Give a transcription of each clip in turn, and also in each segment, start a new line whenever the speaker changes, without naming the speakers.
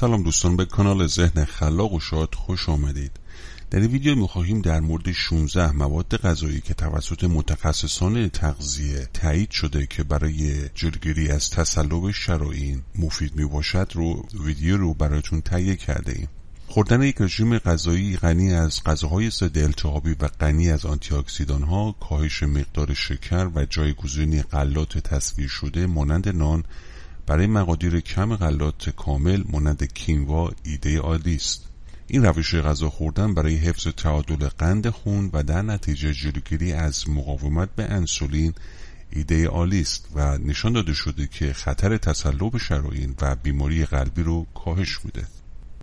سلام دوستان، به کانال ذهن خلاق و شاد خوش آمدید. در این ویدیو می‌خواهیم در مورد 16 مواد غذایی که توسط متخصصان تغذیه تایید شده که برای جلوگیری از تصلب شرائین مفید میباشد ویدیو رو براتون تهیه کرده ایم. خوردن یک رژیم غذایی غنی از غذاهای ضد التهابی و غنی از آنتی اکسیدان‌ها، کاهش مقدار شکر و جایگزینی غلات تصفیه شده مانند نان برای مقادیر کم غلات کامل مانند کینوا ایده عالی است. این روش غذا خوردن برای حفظ تعادل قند خون و در نتیجه جلوگیری از مقاومت به انسولین ایده عالی است و نشان داده شده که خطر تصلب شرائین و بیماری قلبی رو کاهش میده.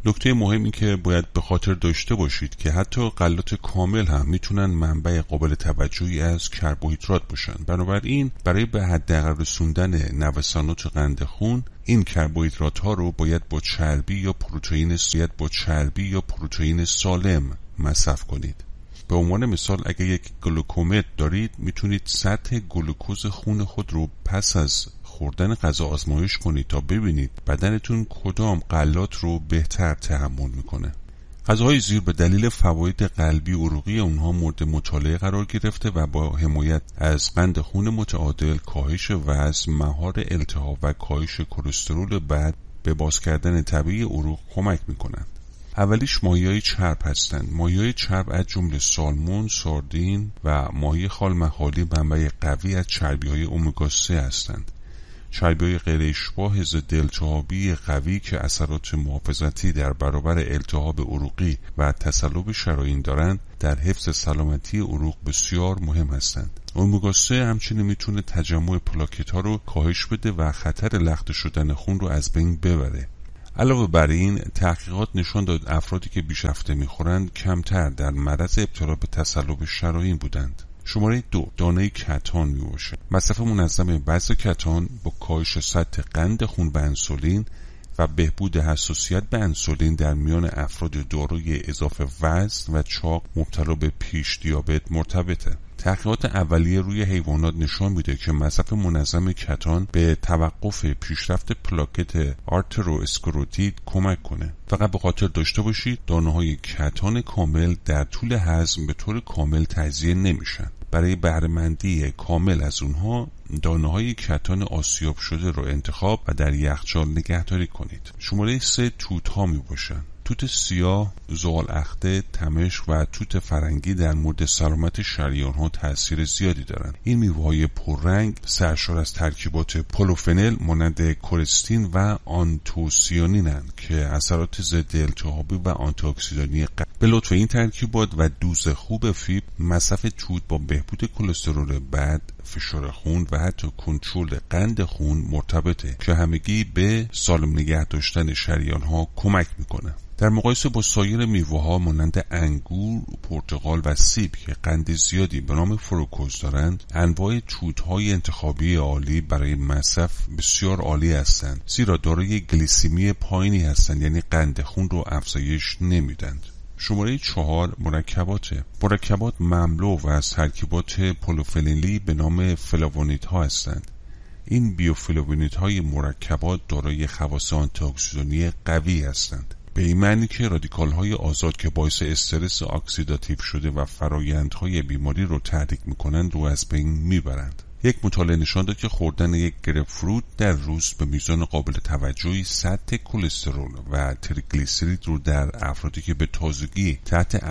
نکته مهمی که باید به خاطر داشته باشید که حتی غلات کامل هم میتونن منبع قابل توجهی از کربوهیدرات باشن. بنابراین برای به حداقل رسوندن نوسانات قند خون این کربوهیدرات ها رو باید با چربی یا پروتئین سالم مصرف کنید. به عنوان مثال اگر یک گلوکومتر دارید میتونید سطح گلوکوز خون خود رو پس از خوردن غذا آزمایش کنید تا ببینید بدنتون کدام غلات رو بهتر تحمل میکنه. غذاهای زیر به دلیل فواید قلبی و عروقی اونها مورد مطالعه قرار گرفته و با حمایت از قند خون متعادل، کاهش وزن، مهار التهاب و کاهش کلسترول بد به باز کردن طبیعی عروق کمک میکنند. اولیش ماهی‌های چرب هستند. ماهی‌های چرب از جمله سالمون، ساردین و ماهی خالمخالی منبع قوی از چربی‌های امگا 3 هستند. چربی‌های غیر اشباع ضد التهابی قوی که اثرات محافظتی در برابر التهاب عروقی و تصلب شرائین دارند در حفظ سلامتی عروق بسیار مهم هستند. امگا 3 همچنین میتونه تجمع پلاکت‌ها رو کاهش بده و خطر لخته شدن خون رو از بین ببره. علاوه بر این تحقیقات نشان داد افرادی که بیشرفته میخورند کمتر در معرض ابتلا به تصلب شرائین بودند. شماره 2 دانه کتان میباشه. مصرف منظم بعض کتان با کاهش سطح قند خون به انسولین و بهبود حساسیت به انسولین در میان افراد دارای اضافه وزن و چاق مبتلا به پیش دیابت مرتبطه. تحقیقات اولیه روی حیوانات نشان میده که مصرف منظم کتان به توقف پیشرفت پلاکت آرترواسکلروتید کمک کنه. فقط به خاطر داشته باشید دانه‌های کتان کامل در طول هضم به طور کامل تجزیه نمیشن. برای بهره‌مندی کامل از اونها دانه‌های کتان آسیاب شده رو انتخاب و در یخچال نگهداری کنید. شماره 3 توت‌ها میباشن. توت سیاه، زغال‌اخته، تمش و توت فرنگی در مورد سلامت شریان‌ها تأثیر زیادی دارند. این میوه‌های پررنگ سرشار از ترکیبات پولوفنل مانند کورستین و آنتوسیانین‌اند که اثرات ضد التهابی و آنتی اکسیدانی به لطف این ترکیبات و دوز خوب فیبر، مصرف توت با بهبود کلسترول بد، فشار خون و حتی کنترل قند خون مرتبطه که همگی به سالم نگه داشتن شریان‌ها کمک میکنه. در مقایسه با سایر میوه‌ها مانند انگور، پرتقال و سیب که قند زیادی به نام فروکتوز دارند، انواع توت‌های انتخابی عالی برای مصرف بسیار عالی هستند، زیرا دارای گلیسیمی پایینی هستند، یعنی قند خون رو افزایش نمیدند. شماره 4 مرکبات مملو و از ترکیبات پولوفنلی به نام فلاوونیدها هستند. این بیوفلاوونیدهای مرکبات دارای خواص آنتی اکسیدانی قوی هستند، به این معنی که رادیکال‌های آزاد که باعث استرس اکسیداتیو شده و فرایندهای بیماری رو تحریک می‌کنند رو از بین میبرند. یک مطالعه نشان داد که خوردن یک گرپفروت در روز به میزان قابل توجهی سطح کلسترول و تریگلیسیرید رو در افرادی که به تازگی تحت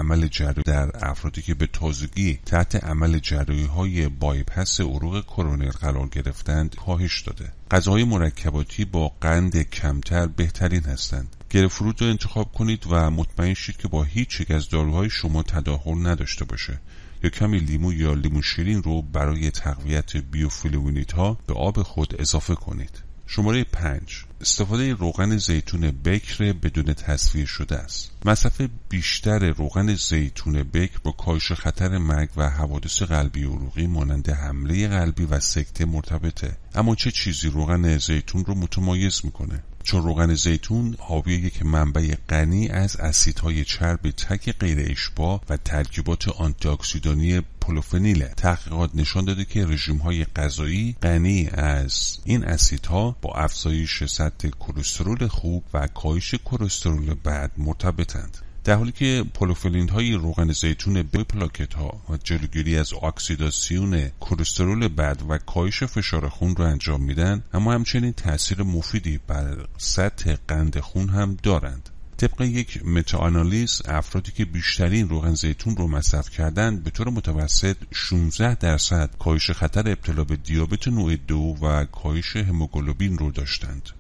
عمل جراحی‌های بایپاس عروق کرونر قرار گرفتند کاهش داده. غذاهای مرکباتی با قند کمتر بهترین هستند. گرپفروت رو انتخاب کنید و مطمئن شید که با هیچ یک از داروهای شما تداخل نداشته باشه. یا کمی لیمو یا لیمو شیرین رو برای تقویت بیوفلاوونیدها به آب خود اضافه کنید. شماره 5 استفاده روغن زیتون بکر بدون تصفیه شده است. مصرف بیشتر روغن زیتون بکر با کاهش خطر مرگ و حوادث قلبی و عروقی مانند حمله قلبی و سکته مرتبطه. اما چه چیزی روغن زیتون رو متمایز میکنه؟ چون روغن زیتون حاوی یک منبع غنی از اسیدهای چرب تک غیر اشباع و ترکیبات آنتی اکسیدانی پولوفنیل. تحقیقات نشان داده که رژیم‌های غذایی غنی از این اسیدها با افزایش سطح سطح کلسترول خوب و کاهش کلسترول بد مرتبطند. در حالی که پولوفنول‌های روغن زیتون به پلاکت ها و جلوگیری از اکسیداسیون کلسترول بد و کاهش فشار خون را انجام میدن، اما همچنین تاثیر مفیدی بر سطح قند خون هم دارند. طبق یک متاآنالیز، افرادی که بیشترین روغن زیتون رو مصرف کردند به طور متوسط 16% کاهش خطر ابتلا به دیابت نوع 2 و کاهش هموگلوبین رو داشتند.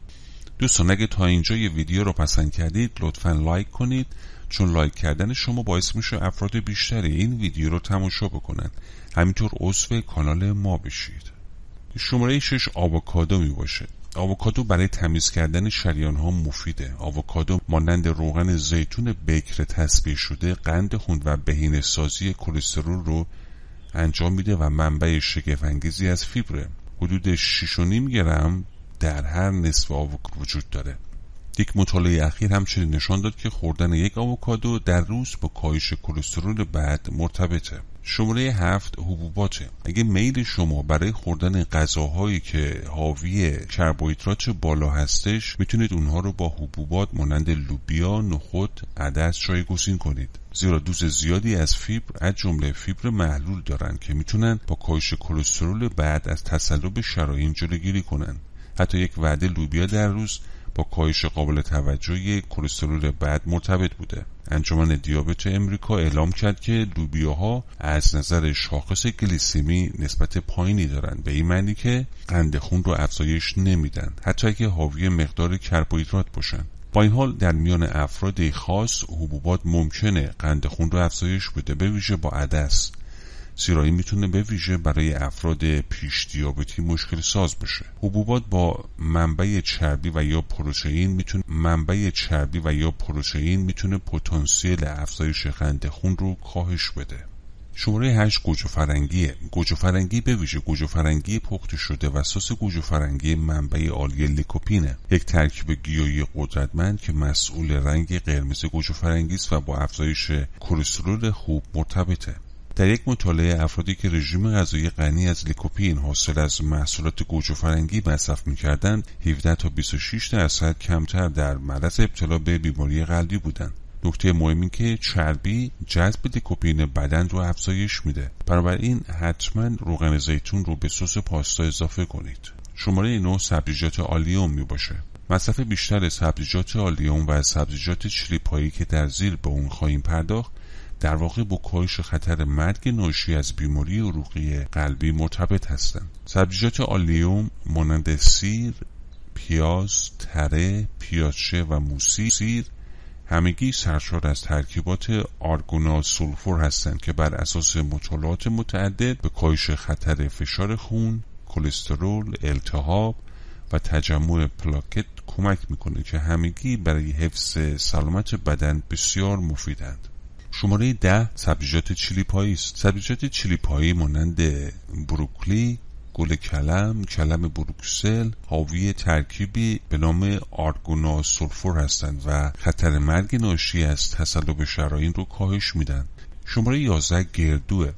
دوستان، اگه تا اینجا یه ویدیو رو پسند کردید لطفاً لایک کنید، چون لایک کردن شما باعث میشه افراد بیشتری این ویدیو رو تماشا بکنن، همینطور عضو کانال ما بشید. شماره 6 آووکادو می باشه. آووکادو برای تمیز کردن شریان ها مفیده. آووکادو مانند روغن زیتون بکر تصفیه شده قند خون و بهینه سازی کلسترول رو انجام میده و منبع شگفت انگیزی از فیبره. حدود 6.5 گرم در هر نصف آووکادو وجود داره. یک مطالعه اخیر همچنین نشان داد که خوردن یک آووکادو در روز با کاهش کلسترول بد مرتبطه. شماره 7 حبوباته. اگه میل شما برای خوردن غذاهایی که حاوی کربوهیدرات بالا هستش، میتونید اونها رو با حبوبات مانند لوبیا، نخود، عدس جایگزین کنید، زیرا دوز زیادی از فیبر از جمله فیبر محلول دارن که میتونن با کاهش کلسترول بد از تصلب شرايين جلوگیری کنن. حتی یک وعده لوبیا در روز با کاهش قابل توجهی کلسترول بد مرتبط بوده. انجمن دیابت امریکا اعلام کرد که لوبیاها از نظر شاخص گلیسمی نسبت پایینی دارند، به این معنی که قند خون رو افزایش نمیدن، حتی اگه حاوی مقدار کربوهیدرات باشن. با این حال در میان افراد خاص حبوبات ممکنه قند خون رو افزایش بده، به ویژه با عدس، زیرا این میتونه به ویژه برای افراد پیش دیابتی مشکل ساز بشه. حبوبات با منبع چربی و یا پروتئین میتونه پتانسیل افزایش قند خون رو کاهش بده. شماره 8 گوجه فرنگیه. گوجه فرنگی به ویژه گوجه فرنگی پخته شده و سس گوجه فرنگی منبع عالی لیکوپینه، یک ترکیب گیاهی قدرتمند که مسئول رنگ قرمز گوجه فرنگی است و با افزایش کلسترول خوب مرتبطه. در یک مطالعه افرادی که رژیم غذایی غنی از لیکوپین حاصل از محصولات گوجه فرنگی مصرف می‌کردند، 17 تا 26% کمتر در معرض ابتلا به بیماری قلبی بودند. نکته مهم این که چربی جذب لیکوپین بدن رو افزایش میده. بنابراین حتما روغن زیتون رو به سس پاستا اضافه کنید. شماره 9 سبزیجات آلیوم می باشه. مصرف بیشتر سبزیجات آلیوم و سبزیجات چلی پایی که در زیر به اون خواهیم پرداخت در واقع با کاهش خطر مرگ ناشی از بیماری عروقی قلبی مرتبط هستند. سبزیجات آلیوم مانند سیر، پیاز، تره، پیازچه و موسی همگی سرشار از ترکیبات آرگونوسولفور هستند که بر اساس مطالعات متعدد به کاهش خطر فشار خون، کلسترول، التهاب و تجمع پلاکت کمک میکنه که همگی برای حفظ سلامت بدن بسیار مفیدند. شماره 10 سبزیجات چلی پایی است. سبزیجات چلی پایی مانند بروکلی، گل کلم بروکسل حاوی ترکیبی به نام آرگونوسولفور هستند و خطر مرگ ناشی از تصلب شرايين رو کاهش میدن. شماره 11 گردوه.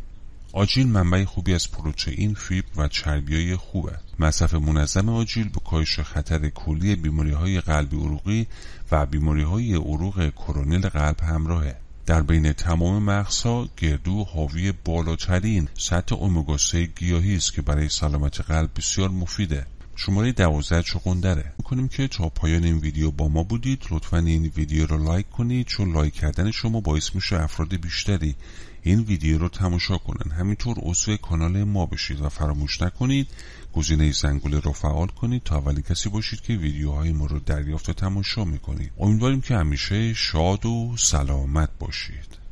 آجیل منبع خوبی از پروتئین، فیبر و چربیای خوبه. مصرف منظم آجیل به کاهش خطر کلی بیماری‌های قلبی عروقی و بیماری‌های عروق کرونل قلب همراهه. در بین تمام مغزها گردو حاوی بالاترین سطح امگا 3 گیاهی است که برای سلامت قلب بسیار مفیده. شماره 12 چغندره. می‌کنیم که تا پایان این ویدیو با ما بودید. لطفاً این ویدیو رو لایک کنید، چون لایک کردن شما باعث میشه افراد بیشتری این ویدیو رو تماشا کنن. همینطور عضو کانال ما بشید و فراموش نکنید گزینه زنگوله رو فعال کنید تا اولین کسی باشید که ویدیوهای ما رو دریافت و تماشا میکنید. امیدواریم که همیشه شاد و سلامت باشید.